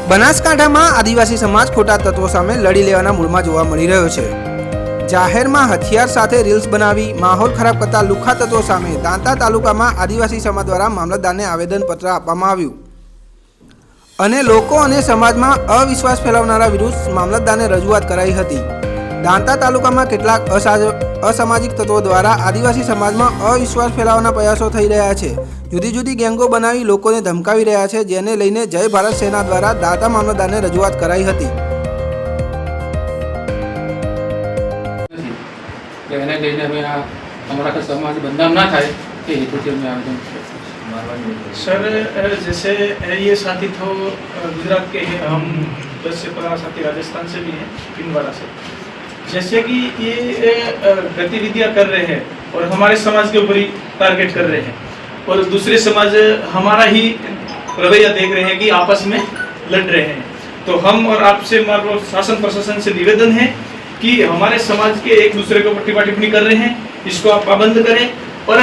બનાસકાંઠામાં આદિવાસી સમાજ ખોટા તત્વો સામે લડી લેવાના મૂડમાં જોવા મળી રહ્યો છે। જાહેરમાં હથિયાર સાથે રીલ્સ બનાવી માહોલ ખરાબ કરતા લુખ્ખા તત્વો સામે દાંતા તાલુકામાં આદિવાસી સમાજ દ્વારા મામલતદારને આવેદનપત્ર આપવામાં આવ્યું અને લોકો અને સમાજમાં અવિશ્વાસ ફેલાવનારા વિરુદ્ધ મામલતદારને રજૂઆત કરાઈ હતી। દાંતા તાલુકામાં કેટલાક અસામાજિક તત્વો દ્વારા આદિવાસી સમાજમાં અવિશ્વાસ ફેલાવવાના પ્રયાસો થઈ રહ્યા છે। જુદી જુદી ગેંગો બનાવી લોકોને ધમકાવી રહ્યા છે, જેને લઈને જય ભારત સેના દ્વારા દાંતા મામલતદારને રજૂઆત કરાઈ હતી। એને લઈને અમે हमारा समाज बदनाम ना थाय के हेतु से मैं आवेदन सर जैसे ये साथी तो गुजरात के हैं, हम 10 से 15 साथी राजस्थान से भी हैं, पिंडवाड़ा से। जैसे कि ये गतिविधियां कर रहे हैं और हमारे समाज के ऊपर ही टारगेट कर रहे हैं और दूसरे समाज हमारा ही रवैया देख रहे हैं कि आपस में लड़ रहे हैं। तो हम और आपसे हमारे शासन प्रशासन से निवेदन है कि हमारे समाज के एक दूसरे के ऊपर टिप्पा टिप्पणी कर रहे हैं, इसको आप पाबंद करें। और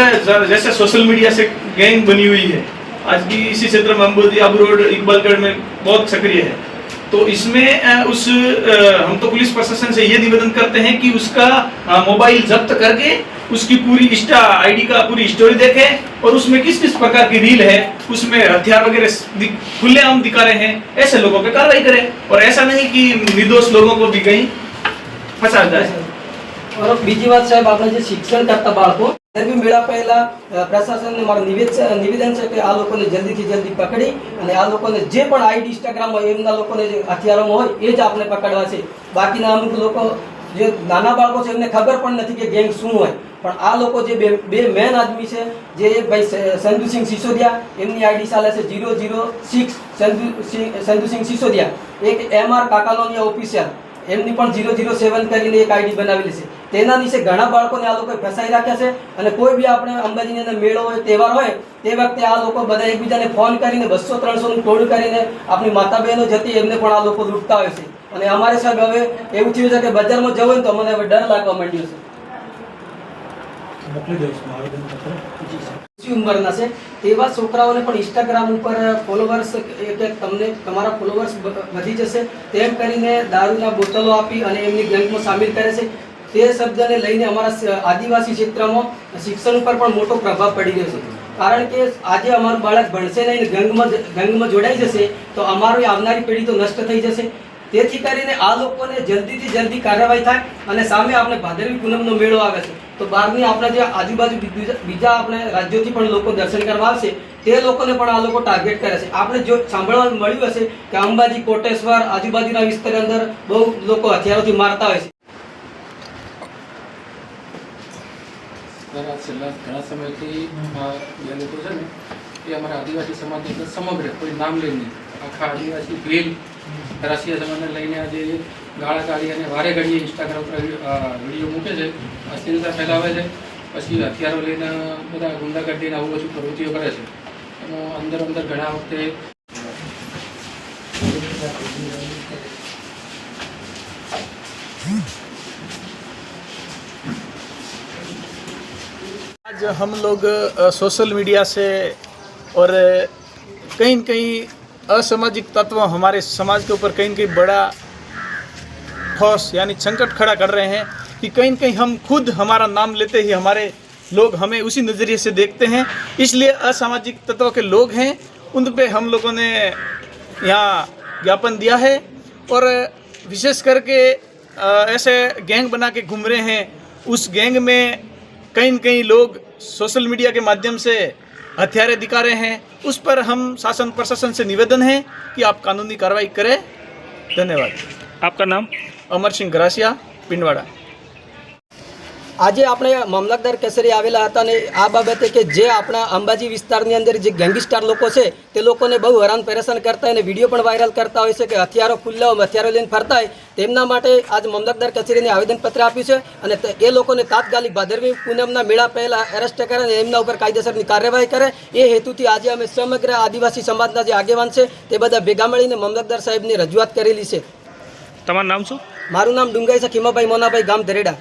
जैसे सोशल मीडिया से गैंग बनी हुई है, आज भी इसी क्षेत्र में अम्बोदी आबू रोड इकबालगढ़ में बहुत सक्रिय है, तो इसमें हम तो पुलिस प्रशासन से ये निवेदन करते हैं कि उसका मोबाइल जब्त करके उसकी पूरी इंस्टा आईडी का पूरी स्टोरी देखें और उसमें किस किस प्रकार की रील है, उसमें हथियार वगैरह खुलेआम दिखा रहे हैं, ऐसे लोगों पे कार्रवाई करें। और ऐसा नहीं कि निर्दोष लोगों को भी कहीं फंसा जाए। और बीजी बात साहेब, आपने जो शिक्षण करता बाळको भी मेळा पहला प्रशासन ने मारा निवेदन है कि आ लोगों ने जल्दी थी जल्दी पकड़ी અને આ લોકોને જે પણ આઈડી ઇન્સ્ટાગ્રામ હોય એમના લોકોને જે હથિયારોમાં હોય એ જ આપણે પકડવા છે। બાકીના અમુક લોકો જે નાના બાળકો છે એમને ખબર પણ નથી કે ગેંગ શું હોય, પણ આ લોકો જે બે મેન આદમી છે, જે ભાઈ સંધુસિંહ સિસોદિયા, એમની આઈડી ચાલે છે 006 સંધુસિંહ સિસોદિયા, એક MR કાકાલોનિયા ઓફિશિયલ, એમની પણ 007 કરીને એક આઈડી બનાવેલી છે। તેના નીચે ઘણા બાળકોને આ લોકોએ ફસાઈ રાખ્યા છે અને કોઈ બી આપણે અંબાજીની અંદર મેળો હોય, તહેવાર હોય, તે વખતે આ લોકો બધા એકબીજાને ફોન કરીને 200-300નું ટોળું કરીને આપણી માતા બહેનો જતી એમને પણ આ લોકો લૂંટતા હોય છે। અને અમારે સાહેબ હવે એવું થયું છે કે બજારમાં જવું ને તો મને હવે ડર લાગવા માંડ્યો છે। ઉંમરના છે તેવા છોકરાઓને પણ ઇન્સ્ટાગ્રામ ઉપર ફોલોવર્સ કે તમને તમારા ફોલોવર્સ વધી જશે તેમ કરીને દારૂના બોટલો આપી અને એમની ગેંગમાં સામેલ કરે છે। તે શબ્દને લઈને અમારા આદિવાસી ક્ષેત્રમાં શિક્ષણ ઉપર પણ મોટો પ્રભાવ પડી રહ્યો છે, કારણ કે આજે અમારું બાળક ભણશે નહીં, ગંગમાં જોડાઈ જશે તો અમારી આવનારી પેઢી તો નષ્ટ થઈ જશે। તેથી કરીને આ લોકોને જલ્દીથી જલ્દી કાર્યવાહી થાય અને સામે આપણે ભાદરવી પૂનમનો મેળો આવે છે તો બહારની આપણા જે આજુબાજુ બીજા આપણે રાજ્યોથી પણ લોકો દર્શન કરવા આવશે તે લોકોને પણ આ લોકો ટાર્ગેટ કરે છે। આપણે જો સાંભળવા મળ્યું હશે કે અંબાજી, કોટેશ્વર આજુબાજુના વિસ્તારની અંદર બહુ લોકો હથિયારોથી મારતા હોય છે। છેલ્લા ઘણા સમયથી જે લોકો છે ને એ અમારા આદિવાસી સમાજની અંદર સમગ્ર કોઈ નામ લઈને આખા આદિવાસી ભીલ રાષ્ટ્રીય સમાજને લઈને આજે ગાળા કાઢી અને વારે ઘડીએ ઇન્સ્ટાગ્રામ પર વિડીયો મૂકે છે, અશ્લીલતા ફેલાવે છે, પછી હથિયારો લઈને બધા ગુંડાગર્દીને આવું બધું પ્રવૃત્તિઓ કરે છે। એનો અંદર ઘણા વખતે आज हम लोग सोशल मीडिया से और कहीं न कहीं असामाजिक तत्व हमारे समाज के ऊपर कहीं न कहीं बड़ा ठोस यानी संकट खड़ा कर रहे हैं कि कहीं न कहीं हम खुद हमारा नाम लेते ही हमारे लोग हमें उसी नज़रिए से देखते हैं। इसलिए असामाजिक तत्व के लोग हैं, उन पे हम लोगों ने यहाँ ज्ञापन दिया है और विशेष करके ऐसे गैंग बना के घूम रहे हैं। उस गैंग में कहीं न कहीं लोग सोशल मीडिया के माध्यम से हथियारे दिखा रहे हैं, उस पर हम शासन प्रशासन से निवेदन है कि आप कानूनी कार्रवाई करें। धन्यवाद। आपका नाम? अमर सिंह ग्रासिया, पिंडवाड़ा। આજે આપણે મામલતદાર કચેરી આવેલા હતા ને આ બાબતે કે જે આપણા અંબાજી વિસ્તારની અંદર જે ગેંગસ્ટર લોકો છે તે લોકોને બહુ હેરાન પરેશાન કરતા હોય અને વિડીયો પણ વાયરલ કરતા હોય છે કે હથિયારો ખુલ્લા હથિયારો લઈને ફરતા હોય, તેમના માટે આજ મામલતદાર કચેરીને આવેદનપત્ર આપ્યું છે અને એ લોકોને તાત્કાલિક ભાદરવી પૂનમના મેળા પહેલાં એરેસ્ટ કરે અને એમના ઉપર કાયદેસરની કાર્યવાહી કરે એ હેતુથી આજે અમે સમગ્ર આદિવાસી સમાજના જે આગેવાન છે તે બધા ભેગા મળીને મામલતદાર સાહેબની રજૂઆત કરેલી છે। તમારું નામ શું? મારું નામ ડુંગાઈ છે ખીમાભાઈ મોનાભાઈ, ગામ ધરેડા।